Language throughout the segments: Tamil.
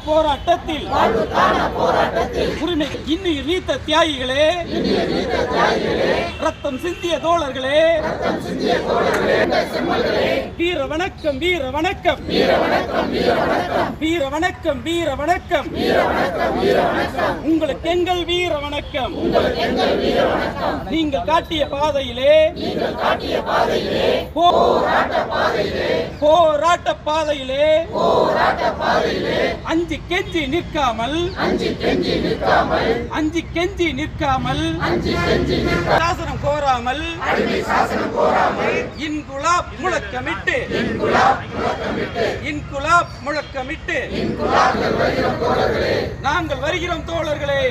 போராட்டத்தில் உரிமை இன்னுயிர் நீத்த தியாகிகளே, ரத்தம் சிந்திய தோழர்களே, வீர வணக்கம், வீர வணக்கம், வீர வணக்கம், வீர வணக்கம், உங்களுக்கு எங்கள் வீர வணக்கம். நீங்கள் காட்டிய பாதையிலே, போராட்ட பாதையிலே அஞ்சி கெஞ்சி நிற்காமல், சாசனம் கோராமல், இன்குலாப் முழக்கமிட்டு, நாங்கள் வருகிறோம் தோழர்களே,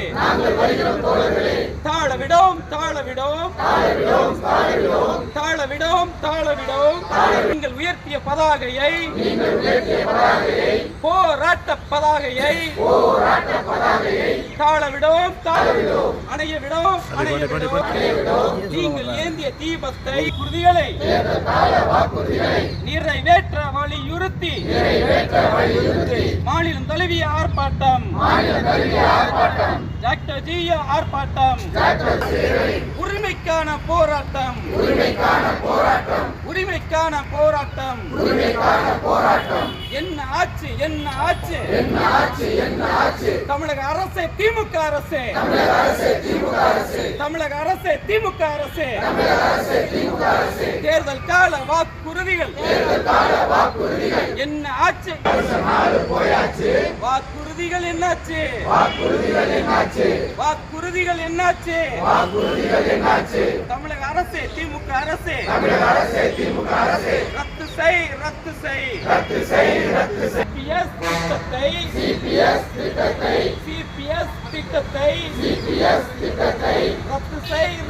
தாழவிடோம், நீங்கள் உயர்த்திய பதாகையை, போராட்ட பதாகையை தாழவிடோம், அணையவிடோம். நீங்கள் ஏந்திய தீபத்தை உறுதிகளை நிறைவேற்ற வலியுறுத்தி மாநிலம் தழுவிய ஆர்ப்பாட்டம், டாக்டர் ஜியா ஆர்ப்பாட்டம், உரிமைக்கான போராட்டம், என்ன ஆச்சு, தமிழக அரசே, திமுக அரசே, தேர்தல் கால வாக்குறுதிகள் என்ன ஆச்சு, வாக்குறுதிகள் என்னாச்சு, தமிழக அரசே, திமுக அரசே, ரத்து செய், CPS திட்டத்தை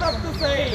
ரத்து செய்.